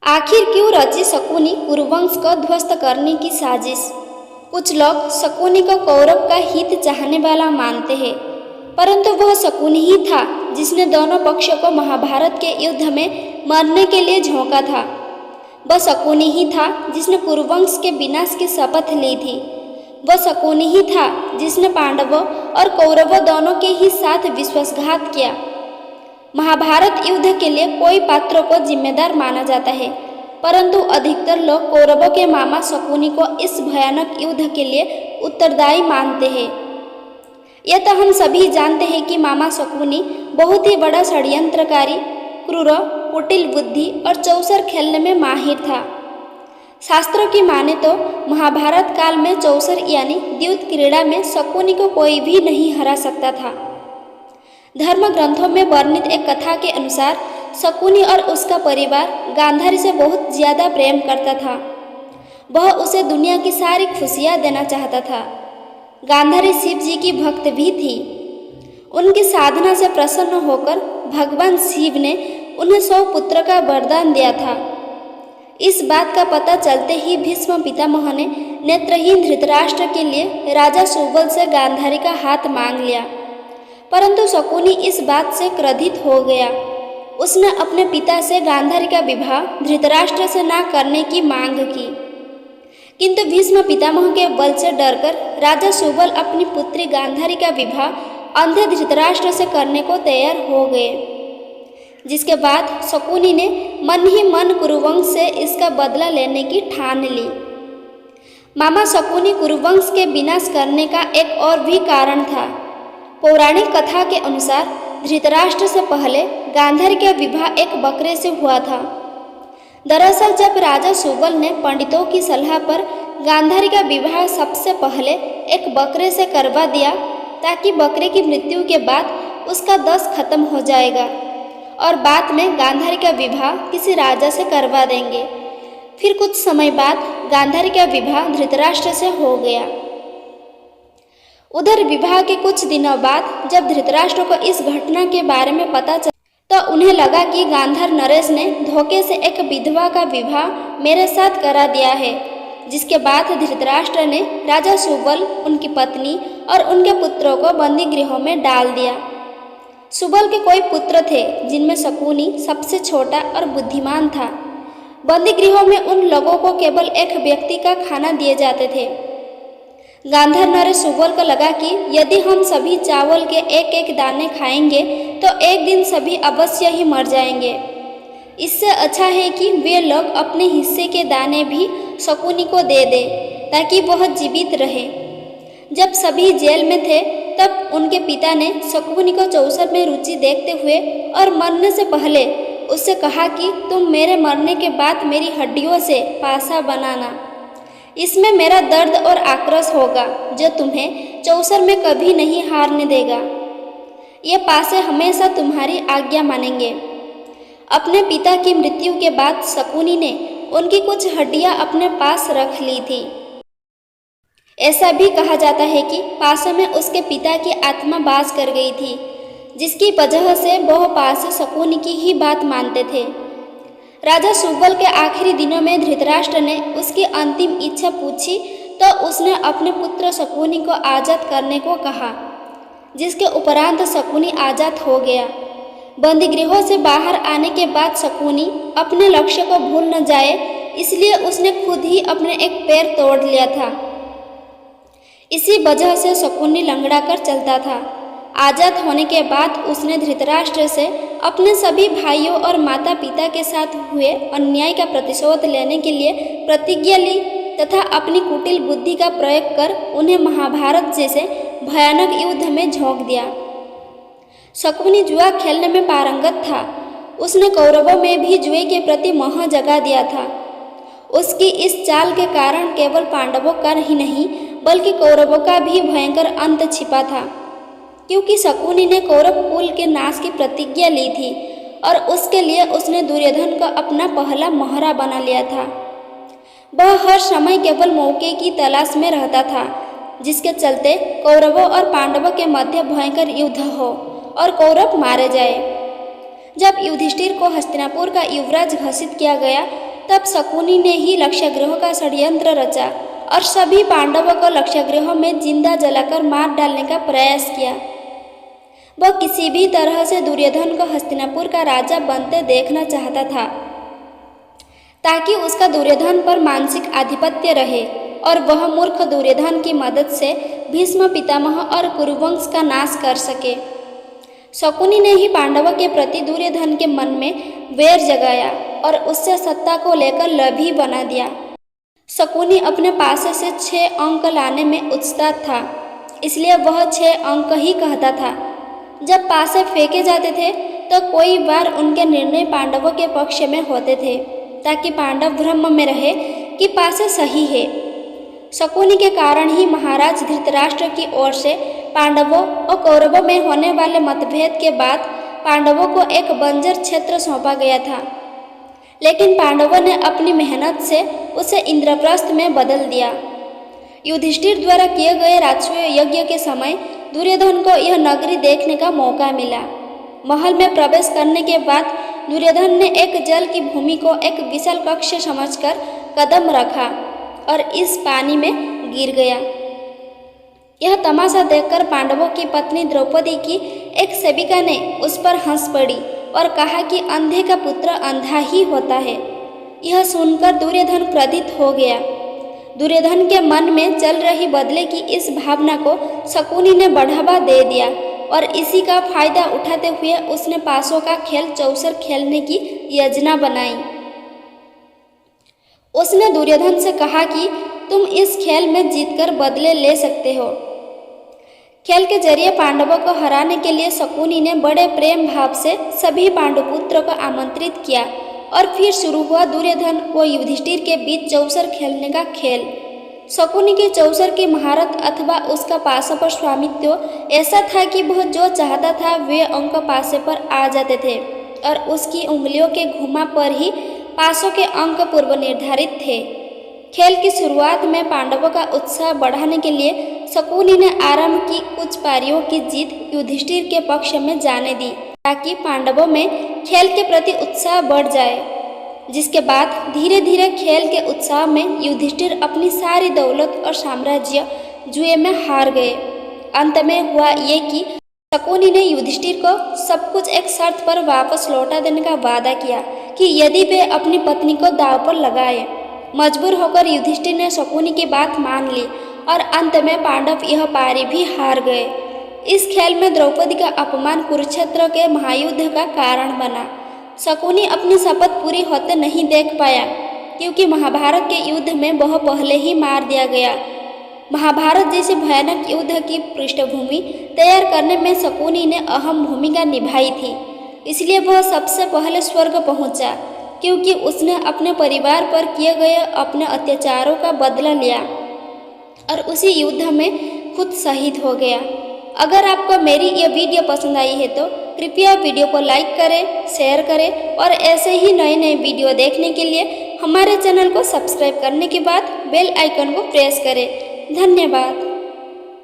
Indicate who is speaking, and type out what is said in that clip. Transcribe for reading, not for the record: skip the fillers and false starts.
Speaker 1: आखिर क्यों रची शकुनी कुरुवंश को ध्वस्त करने की साजिश। कुछ लोग शकुनी को कौरव का हित चाहने वाला मानते हैं, परंतु वह शकुनी ही था जिसने दोनों पक्षों को महाभारत के युद्ध में मरने के लिए झोंका था। वह शकुनी ही था जिसने कुरुवंश के विनाश की शपथ ली थी। वह शकुनी ही था जिसने पांडवों और कौरवों दोनों के ही साथ विश्वासघात किया। महाभारत युद्ध के लिए कई पात्रों को जिम्मेदार माना जाता है, परंतु अधिकतर लोग कौरवों के मामा शकुनी को इस भयानक युद्ध के लिए उत्तरदायी मानते हैं। यह तो हम सभी जानते हैं कि मामा शकुनी बहुत ही बड़ा षड्यंत्रकारी, क्रूर, कुटिल बुद्धि और चौसर खेलने में माहिर था। शास्त्रों की माने तो महाभारत काल में चौसर यानी द्यूत क्रीड़ा में शकुनी को कोई भी नहीं हरा सकता था। धर्म ग्रंथों में वर्णित एक कथा के अनुसार शकुनी और उसका परिवार गांधारी से बहुत ज्यादा प्रेम करता था। वह उसे दुनिया की सारी खुशियां देना चाहता था। गांधारी शिव जी की भक्त भी थी। उनकी साधना से प्रसन्न होकर भगवान शिव ने उन्हें 100 पुत्र का वरदान दिया था। इस बात का पता चलते ही भीष्म पितामह ने नेत्रहीन धृतराष्ट्र के लिए राजा सुबल से गांधारी का हाथ मांग लिया, परंतु शकुनी इस बात से क्रोधित हो गया। उसने अपने पिता से गांधारी का विवाह धृतराष्ट्र से न करने की मांग की, किंतु भीष्म पितामह के बल से डरकर राजा सुबल अपनी पुत्री गांधारी का विवाह अंधे धृतराष्ट्र से करने को तैयार हो गए, जिसके बाद शकुनी ने मन ही मन कुरुवंश से इसका बदला लेने की ठान ली। मामा शकुनी कुरुवंश के विनाश करने का एक और भी कारण था। पौराणिक कथा के अनुसार धृतराष्ट्र से पहले गांधारी का विवाह एक बकरे से हुआ था। दरअसल जब राजा सुबल ने पंडितों की सलाह पर गांधारी का विवाह सबसे पहले एक बकरे से करवा दिया, ताकि बकरे की मृत्यु के बाद उसका दंश खत्म हो जाएगा और बाद में गांधारी का विवाह किसी राजा से करवा देंगे। फिर कुछ समय बाद गांधारी का विवाह धृतराष्ट्र से हो गया। उधर विवाह के कुछ दिनों बाद जब धृतराष्ट्र को इस घटना के बारे में पता चला, तो उन्हें लगा कि गांधार नरेश ने धोखे से एक विधवा का विवाह मेरे साथ करा दिया है, जिसके बाद धृतराष्ट्र ने राजा सुबल, उनकी पत्नी और उनके पुत्रों को बंदी गृहों में डाल दिया। सुबल के कोई पुत्र थे जिनमें शकुनी सबसे छोटा और बुद्धिमान था। बंदी गृहों में उन लोगों को केवल एक व्यक्ति का खाना दिए जाते थे। गांधार नरेश सुबल को लगा कि यदि हम सभी चावल के एक एक दाने खाएंगे तो एक दिन सभी अवश्य ही मर जाएंगे। इससे अच्छा है कि वे लोग अपने हिस्से के दाने भी शकुनी को दे दें ताकि वह जीवित रहे। जब सभी जेल में थे तब उनके पिता ने शकुनी को चौसर में रुचि देखते हुए और मरने से पहले उससे कहा कि तुम मेरे मरने के बाद मेरी हड्डियों से पासा बनाना। इसमें मेरा दर्द और आक्रोश होगा जो तुम्हें चौसर में कभी नहीं हारने देगा। ये पासे हमेशा तुम्हारी आज्ञा मानेंगे। अपने पिता की मृत्यु के बाद शकुनी ने उनकी कुछ हड्डियां अपने पास रख ली थी। ऐसा भी कहा जाता है कि पासों में उसके पिता की आत्मा वास कर गई थी, जिसकी वजह से वह पासे शकुनी की ही बात मानते थे। राजा सुबल के आखिरी दिनों में धृतराष्ट्र ने उसकी अंतिम इच्छा पूछी तो उसने अपने पुत्र शकुनी को आज़ाद करने को कहा, जिसके उपरांत शकुनी आज़ाद हो गया। बंदी गृहों से बाहर आने के बाद शकुनी अपने लक्ष्य को भूल न जाए, इसलिए उसने खुद ही अपने एक पैर तोड़ लिया था। इसी वजह से शकुनी लंगड़ा कर चलता था। आज़ाद होने के बाद उसने धृतराष्ट्र से अपने सभी भाइयों और माता पिता के साथ हुए अन्याय का प्रतिशोध लेने के लिए प्रतिज्ञा ली तथा अपनी कुटिल बुद्धि का प्रयोग कर उन्हें महाभारत जैसे भयानक युद्ध में झोंक दिया। शकुनी जुआ खेलने में पारंगत था। उसने कौरवों में भी जुए के प्रति मोह जगा दिया था। उसकी इस चाल के कारण केवल पांडवों का ही नहीं बल्कि कौरवों का भी भयंकर अंत छिपा था, क्योंकि शकुनी ने कौरव कुल के नाश की प्रतिज्ञा ली थी और उसके लिए उसने दुर्योधन को अपना पहला मोहरा बना लिया था। वह हर समय केवल मौके की तलाश में रहता था, जिसके चलते कौरवों और पांडवों के मध्य भयंकर युद्ध हो और कौरव मारे जाए। जब युधिष्ठिर को हस्तिनापुर का युवराज घोषित किया गया तब शकुनी ने ही लक्षागृह का षड्यंत्र रचा और सभी पांडवों को लक्षागृह में जिंदा जलाकर मार डालने का प्रयास किया। वह किसी भी तरह से दुर्योधन को हस्तिनापुर का राजा बनते देखना चाहता था, ताकि उसका दुर्योधन पर मानसिक आधिपत्य रहे और वह मूर्ख दुर्योधन की मदद से भीष्म पितामह और कुरुवंश का नाश कर सके। शकुनी ने ही पांडवों के प्रति दुर्योधन के मन में वैर जगाया और उससे सत्ता को लेकर लोभी बना दिया। शकुनी अपने पासे से 6 अंक लाने में उस्ताद था, इसलिए वह 6 अंक ही कहता था। जब पासे फेंके जाते थे तो कई बार उनके निर्णय पांडवों के पक्ष में होते थे, ताकि पांडव भ्रम में रहे कि पासे सही है। शकुनी के कारण ही महाराज धृतराष्ट्र की ओर से पांडवों और कौरवों में होने वाले मतभेद के बाद पांडवों को एक बंजर क्षेत्र सौंपा गया था, लेकिन पांडवों ने अपनी मेहनत से उसे इंद्रप्रस्थ में बदल दिया। युधिष्ठिर द्वारा किए गए राजसूय यज्ञ के समय दुर्योधन को यह नगरी देखने का मौका मिला। महल में प्रवेश करने के बाद दुर्योधन ने एक जल की भूमि को एक विशाल कक्ष समझकर कदम रखा और इस पानी में गिर गया। यह तमाशा देखकर पांडवों की पत्नी द्रौपदी की एक सेविका ने उस पर हंस पड़ी और कहा कि अंधे का पुत्र अंधा ही होता है। यह सुनकर दुर्योधन क्रोधित हो गया। दुर्योधन के मन में चल रही बदले की इस भावना को शकुनी ने बढ़ावा दे दिया और इसी का फायदा उठाते हुए उसने पासों का खेल चौसर खेलने की योजना बनाई। उसने दुर्योधन से कहा कि तुम इस खेल में जीतकर बदले ले सकते हो। खेल के जरिए पांडवों को हराने के लिए शकुनी ने बड़े प्रेम भाव से सभी पांडुपुत्रों को आमंत्रित किया और फिर शुरू हुआ दुर्योधन व युधिष्ठिर के बीच चौसर खेलने का खेल। शकुनी के चौसर की महारत अथवा उसका पासों पर स्वामित्व ऐसा था कि वह जो चाहता था वे अंक पासे पर आ जाते थे और उसकी उंगलियों के घुमा पर ही पासों के अंक पूर्व निर्धारित थे। खेल की शुरुआत में पांडवों का उत्साह बढ़ाने के लिए शकुनी ने आरंभ की कुछ पारियों की जीत युधिष्ठिर के पक्ष में जाने दी, ताकि पांडवों में खेल के प्रति उत्साह बढ़ जाए। जिसके बाद धीरे धीरे खेल के उत्साह में युधिष्ठिर अपनी सारी दौलत और साम्राज्य जुए में हार गए। अंत में हुआ ये कि शकुनी ने युधिष्ठिर को सब कुछ एक शर्त पर वापस लौटा देने का वादा किया कि यदि वे अपनी पत्नी को दांव पर लगाए। मजबूर होकर युधिष्ठिर ने शकुनी की बात मान ली और अंत में पांडव यह पारी भी हार गए। इस खेल में द्रौपदी का अपमान कुरुक्षेत्र के महायुद्ध का कारण बना। शकुनी अपनी शपथ पूरी होते नहीं देख पाया, क्योंकि महाभारत के युद्ध में वह पहले ही मार दिया गया। महाभारत जैसे भयानक युद्ध की पृष्ठभूमि तैयार करने में शकुनी ने अहम भूमिका निभाई थी, इसलिए वह सबसे पहले स्वर्ग पहुंचा, क्योंकि उसने अपने परिवार पर किए गए अपने अत्याचारों का बदला लिया और उसी युद्ध में खुद शहीद हो गया। अगर आपको मेरी यह वीडियो पसंद आई है तो कृपया वीडियो को लाइक करें, शेयर करें और ऐसे ही नए नए वीडियो देखने के लिए हमारे चैनल को सब्सक्राइब करने के बाद बेल आइकन को प्रेस करें। धन्यवाद।